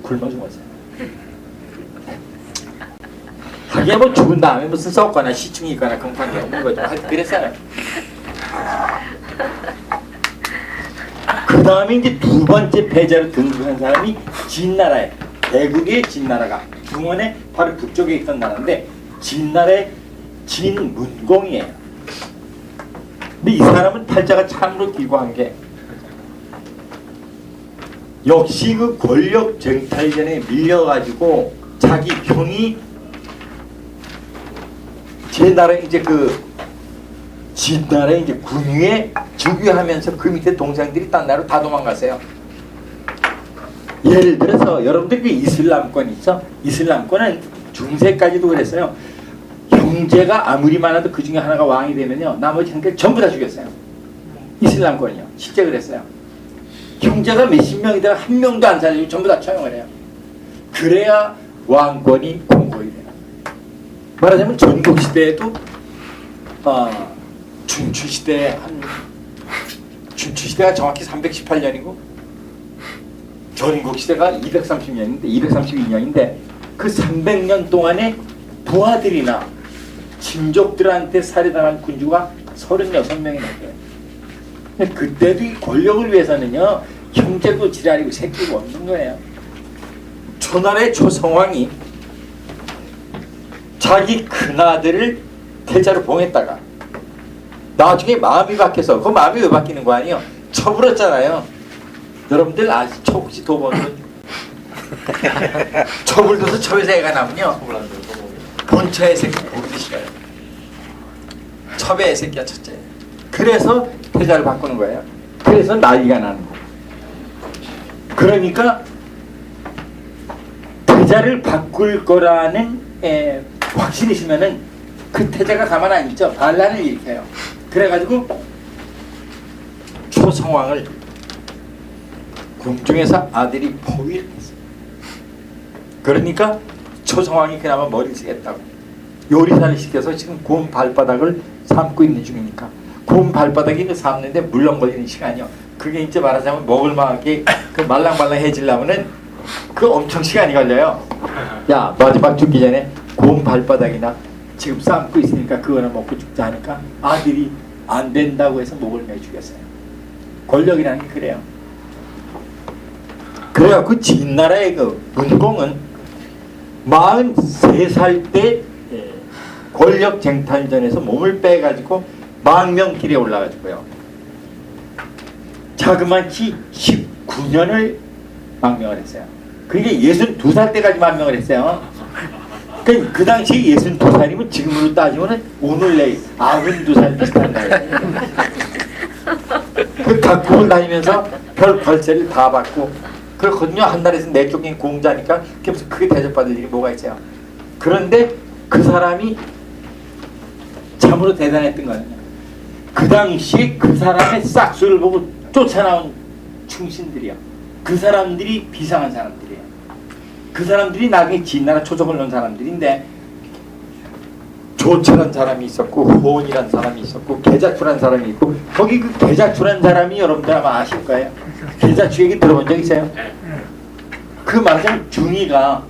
굶어 죽었어요. 하긴 뭐 죽은 다음에 무슨 썩거나 시충이 있거나 그런 관계 없는 거죠. 하여튼 그랬어요. 그 다음에 이제 두 번째 패자로 등극한 사람이 진나라예요. 대국의 진나라가 중원에 바로 북쪽에 있던 나라인데 진나라의 진문공이에요. 근데 이 사람은 팔자가 참으로 기구한 게 역시 그 권력 쟁탈전에 밀려가지고 자기 형이 제 나라 이제 그 진나라의 이제 군위에 즉위하면서 그 밑에 동생들이 딴 나라로 다 도망갔어요. 예를 들어서 여러분들 그 이슬람권 있어? 이슬람권은 중세까지도 그랬어요. 형제가 아무리 많아도 그 중에 하나가 왕이 되면요 나머지 형제를 전부 다 죽였어요. 이슬람권이요. 실제 그랬어요. 형제가 몇십 명이다가 한 명도 안 살리고 전부 다 처형을 해요. 그래야 왕권이 공고히 돼요. 말하자면 전국시대에도 춘추시대가 정확히 318년이고 전국시대가 230년인데 232년인데 그 300년 동안에 부하들이나 친족들한테 살해당한 군주가 36명이 넘어요. 그때도 이 권력을 위해서는요 형제도 지랄이고 새끼고 없는 거예요. 초나라의 초성왕이 자기 큰아들을 태자로 봉했다가 나중에 마음이 바뀌어서 그 마음이 왜 바뀌는 거 아니에요? 처불었잖아요. 여러분들 아시죠? 혹시 도범은 처불 둬서 처에서 애가 나면요 본처의 새끼 보기 싫어요. 첩의 새끼야 첫째. 그래서 태자를 바꾸는 거예요. 그래서 난리가 나는 거예요. 그러니까 태자를 바꿀 거라는 확신이 있으면은 그 태자가 가만 안 있죠. 반란을 일으켜요. 그래가지고 초성왕을 궁중에서 아들이 포위를 했어요. 그러니까 초성왕이 그나마 머리를 쓰겠다고 요리사를 시켜서 지금 곰 발바닥을 삶고 있는 중이니까 곰 발바닥이 그 삶는데 물렁 걸리는 시간이요. 그게 이제 말하자면 먹을만하게 그 말랑말랑해지려면은 그 엄청 시간이 걸려요. 야 마지막 죽기 전에 곰 발바닥이나 지금 삶고 있으니까 그거나 먹고 죽자 하니까 아들이 안 된다고 해서 목을 매 죽였어요. 권력이라는 게 그래요. 그래갖고 진나라의 그 문공은 43살 때 권력 쟁탈전에서 몸을 빼가지고 망명길에 올라가지고요. 자그마치 19년을 망명을 했어요. 그게 62살 때까지 망명을 했어요. 그 당시 62살이면 지금으로 따지면 오늘 내일 92살 비슷한 나이에요. 그 각국을 다니면서 별 벌채를 다 받고 그렇거든요. 한 달에서 내쫓긴 공자니까 그게 무슨 크게 대접받을 일이 뭐가 있어요. 그런데 그 사람이 참으로 대단했던 거예요. 그 당시 그 사람의 싹수를 보고 쫓아나온 충신들이요. 그 사람들이 비상한 사람들이에요. 그 사람들이 나중에 진나라 초석을 놓은 사람들인데 조철한 사람이 있었고 호원이란 사람이 있었고 계자추란 사람이 있고 거기 그 계자추란 사람이 여러분들 아마 아실 거예요. 계자추 얘기 들어본 적 있어요? 그 말하자면 중이가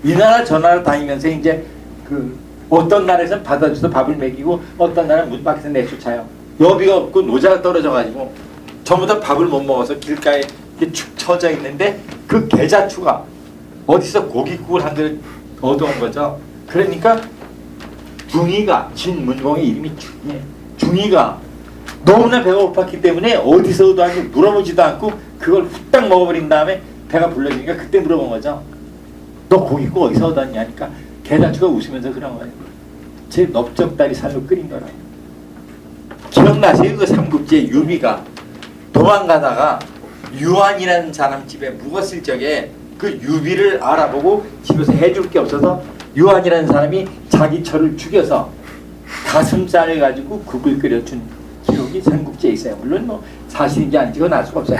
이 나라 저 나라 다니면서 이제 그 어떤 나라에서는 받아줘서 밥을 먹이고 어떤 나라는 문 밖에서 내쫓아요. 여비가 없고 노자가 떨어져가지고 전부 다 밥을 못 먹어서 길가에 이렇게 축 처져 있는데 그 계자추가 어디서 고깃국을 한 그릇 얻어온 거죠. 그러니까 중이가 진문공의 이름이 중이에요. 중이가 너무나 배가 고팠기 때문에 어디서 얻어왔는지 물어보지도 않고 그걸 후딱 먹어버린 다음에 배가 불러지니까 그때 물어본 거죠. 너 고깃국 어디서 얻었냐 하니까 계자추가 웃으면서 그런 거예요. 제 넓적다리 살로 끓인 거라고. 기억나세요? 그 삼국지의 유비가 도망가다가 유한이라는 사람 집에 묵었을 적에 그 유비를 알아보고 집에서 해줄 게 없어서 유한이라는 사람이 자기 처를 죽여서 가슴살을 가지고 국을 끓여준 기록이 삼국지에 있어요. 물론 뭐 사실인지 아닌지 그건 알 수가 없어요.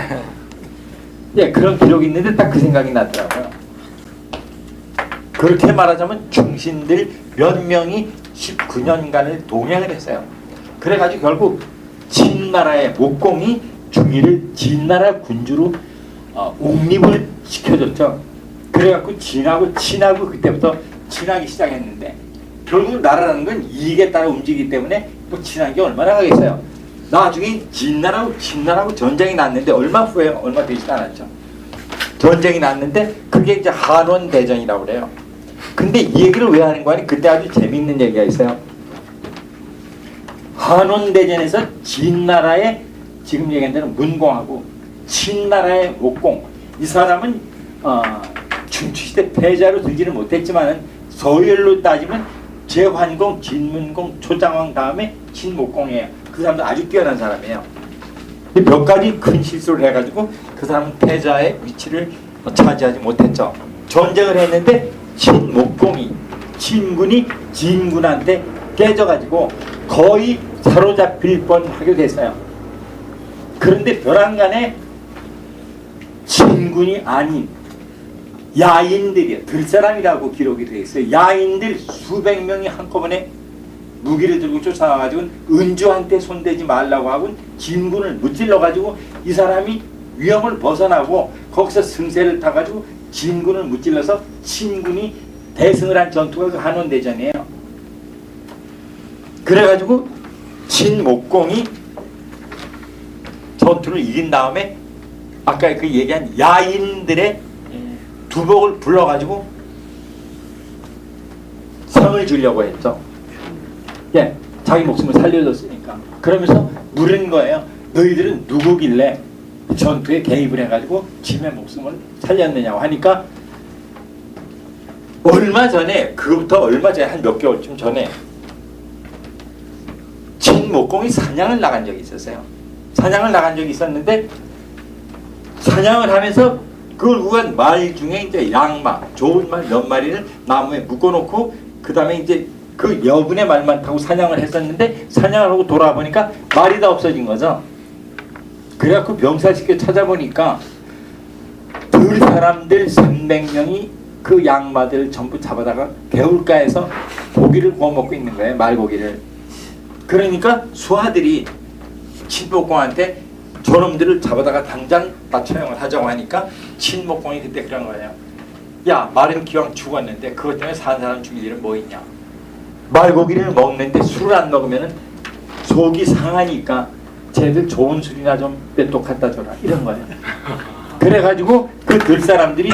예, 그런 기록이 있는데 딱 그 생각이 나더라고요. 그렇게 말하자면 중신들 몇 명이 19년간을 동행을 했어요. 그래가지고 결국 진나라의 목공이 중이를 진나라 군주로 옹립을 시켜줬죠. 그래갖고 친하고 그때부터 친하기 시작했는데 결국 나라라는 건 이익에 따라 움직이기 때문에 또 친한 게 얼마나 가겠어요. 나중에 진나라하고 전쟁이 났는데 얼마 되지 않았죠. 전쟁이 났는데 그게 이제 한원대전이라고 그래요. 근데 이 얘기를 왜 하는 거니? 그때 아주 재밌는 얘기가 있어요. 한원대전에서 진나라의 지금 얘기한 대로 문공하고 친나라의 목공, 이 사람은 춘추시대 패자로 들지는 못했지만 서열로 따지면 제환공, 진문공, 초장왕 다음에 진목공이에요. 그 사람도 아주 뛰어난 사람이에요. 몇 가지 큰 실수를 해가지고 그 사람은 패자의 위치를 차지하지 못했죠. 전쟁을 했는데 진군이 진군한테 깨져가지고 거의 사로잡힐 뻔하게 됐어요. 그런데 벼랑간에 진군이 아닌 야인들이요, 들사람이라고 기록이 되어 있어요. 야인들 수백 명이 한꺼번에 무기를 들고 쫓아와가지고 은주한테 손대지 말라고 하고 진군을 무찔러가지고 이 사람이 위험을 벗어나고 거기서 승세를 타가지고 진군을 무찔러서 친군이 대승을 한 전투가 그 한원대전이에요. 그래가지고 진목공이 전투를 이긴 다음에 아까 그 얘기한 야인들의 두복을 불러가지고 상을 주려고 했죠. 예, 자기 목숨을 살려줬으니까. 그러면서 물은 거예요. 너희들은 누구길래 전투에 개입을 해가지고 짐의 목숨을 살렸느냐고 하니까 얼마 전에, 그거부터 얼마 전에 한 몇 개월쯤 전에 진목공이 사냥을 나간 적이 있었어요. 사냥을 나간 적이 있었는데 사냥을 하면서 그걸 구한 말 중에 이제 양마, 좋은 말 몇 마리를 나무에 묶어놓고 그 다음에 이제 그 여분의 말만 타고 사냥을 했었는데 사냥을 하고 돌아보니까 말이 다 없어진 거죠. 그래갖고 병사시켜 찾아보니까 들 사람들 300명이 그 양마들을 전부 잡아다가 개울가에서 고기를 구워 먹고 있는 거예요. 말고기를. 그러니까 수하들이 친목공한테 저놈들을 잡아다가 당장 다 처형을 하자고 하니까 친목공이 그때 그런 거예요. 야, 말은 기왕 죽었는데 그것 때문에 사는 사람 죽일 일은 뭐 있냐. 말고기를 먹는데 술을 안 먹으면 속이 상하니까 쟤들 좋은 술이나 좀 뺏도 갖다 줘라, 이런 거예요. 그래가지고 그 들사람들이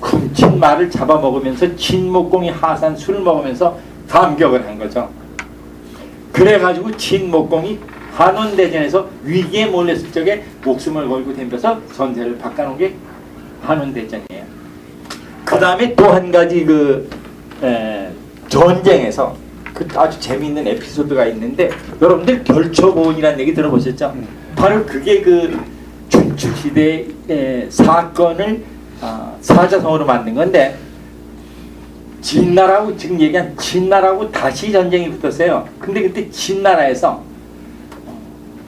훔친 말을 잡아먹으면서 친목공이 하산 술을 먹으면서 감격을 한 거죠. 그래가지고 친목공이 한원대전에서 위기에 몰렸을 적에 목숨을 걸고 덤벼서 전세를 바꿔놓은 게 한원대전이에요. 그 다음에 또 한 가지 전쟁에서 그 아주 재미있는 에피소드가 있는데 여러분들 결초고원이라는 얘기 들어보셨죠? 바로 그게 그 춘추시대의 사건을 사자성어로 만든 건데 진나라하고 지금 얘기한 진나라하고 다시 전쟁이 붙었어요. 근데 그때 진나라에서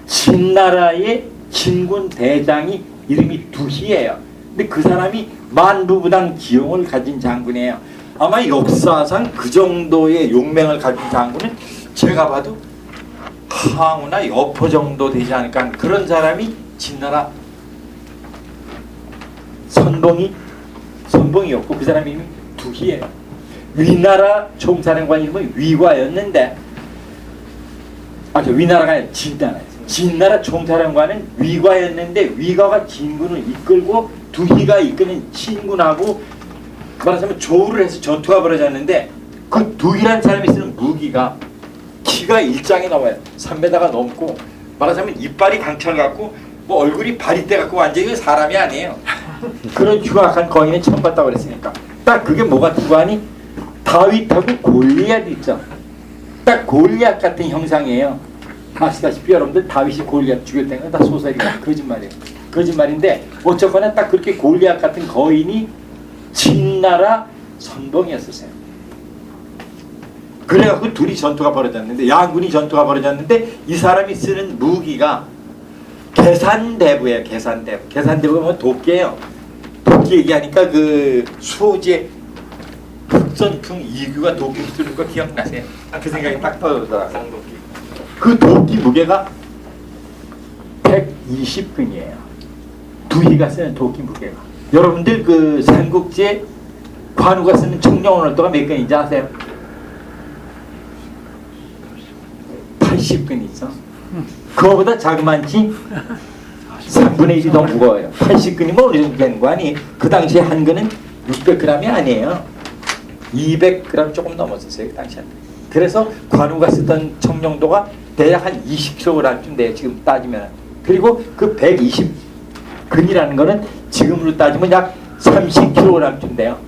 진나라의 진군 대장이 이름이 두희예요. 근데 그 사람이 만부부당 기용을 가진 장군이에요. 아마 역사상 그 정도의 용맹을 가진 장군은 제가 봐도 항우나 여포 정도 되지 않을까. 그런 사람이 진나라 선봉이었고 그 사람 이름이 두희예요. 위나라 총사령관 이름은 위과였는데 위나라가 아니라 진나라였어요. 진나라 총사령관은 위과였는데 위과가 진군을 이끌고 두희가 이끄는 친군하고 말하자면 조우를 해서 전투가 벌어졌는데 그 두희라는 사람이 쓰는 무기가 키가 1장이 넘어요. 3m가 넘고 말하자면 이빨이 강철 같고 뭐 얼굴이 바리떼 같고 완전히 사람이 아니에요. 그런 흉악한 거인은 처음 봤다고 그랬으니까 딱 그게 뭐가 두관이 다윗하고 골리앗 있죠. 딱 골리앗 같은 형상이에요. 아시다시피 여러분들 다윗이 골리앗 죽일 때는 다 소설이야. 거짓말이에요. 거짓말인데 어쨌거나 딱 그렇게 골리앗 같은 거인이 진나라 선봉이었었어요. 그래갖고 둘이 전투가 벌어졌는데 양군이 전투가 벌어졌는데 이 사람이 쓰는 무기가 계산대부예요. 계산대부. 계산대부가 뭐 도끼예요. 도끼 얘기하니까 그 수호지의 북전풍 이규가 도끼 휘두른 거 기억나세요? 그 생각이 딱 떠오르더라고요. 그 도끼 무게가 120근이에요. 두희가 쓰는 도끼 무게가. 여러분들 그 삼국지에 관우가 쓰는 청룡오늘도가 몇 근인지 아세요? 80근 있어. 그거보다 자그만치 3분의 1이 더 무거워요. 80근이면 어느 정도 되는 거 아니? 그 당시에 한 근은 600g이 아니에요. 200g 조금 넘었었어요. 그 당시에. 그래서 관우가 쓰던 청룡도가 대략 한 20kg쯤 돼요. 지금 따지면. 그리고 그 120근이라는 거는 지금으로 따지면 약 30kg쯤 돼요.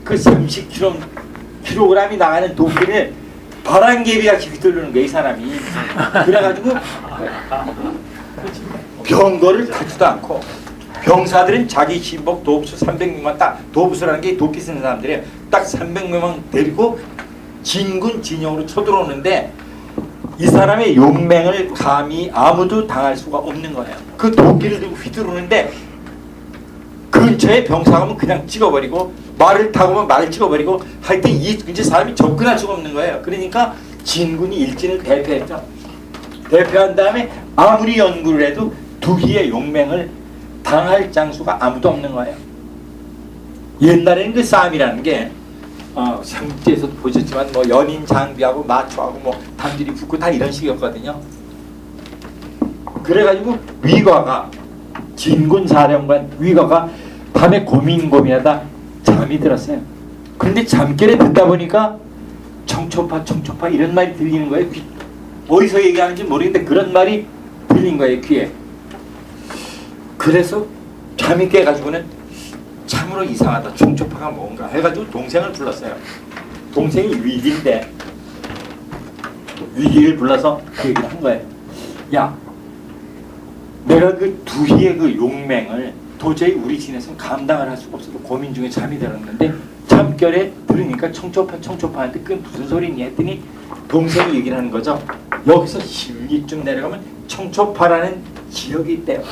그 30kg이 나가는 도끼를 바람개비같이 휘두르는 거예요. 이 사람이. 그래가지고 병거를 타지도 않고 병사들은 자기 신복 도부수 300명만 딱 도부수라는 게 도끼 쓰는 사람들이에요. 딱 300명만 데리고 진군 진영으로 쳐들어오는데 이 사람의 용맹을 감히 아무도 당할 수가 없는 거예요. 그 도끼를 들고 휘두르는데 근처에 병사가 오면 그냥 찍어버리고 말을 타고 오면 말을 찍어버리고 하여튼 이제 사람이 접근할 수가 없는 거예요. 그러니까 진군이 일진을 대표했죠. 대표한 다음에 아무리 연구를 해도 두희의 용맹을 당할 장수가 아무도 없는 거예요. 옛날에는 그 싸움이라는 게 삼국지에서도 보셨지만 뭐 연인 장비하고 마초하고 뭐 단들이 붙고 다 이런 식이었거든요. 그래가지고 위과가 진군 사령관 위과가 밤에 고민하다 잠이 들었어요. 그런데 잠결에 듣다 보니까 청초파 이런 말이 들리는 거예요. 어디서 얘기하는지 모르겠는데 그런 말이 들린 거예요. 귀에. 그래서 잠이 깨가지고는 참으로 이상하다. 청초파가 뭔가 해가지고 동생을 불렀어요. 동생이 위기인데 위기를 불러서 그 얘기를 한 거예요. 야, 내가 그 두희의 그 용맹을 도저히 우리 진에서는 감당을 할 수가 없어서 고민 중에 잠이 들었는데 잠결에 들으니까 청초파한테 그게 무슨 소리니 했더니 동생이 얘기를 하는 거죠. 여기서 10리쯤 내려가면 청초파라는 지역이 있대요.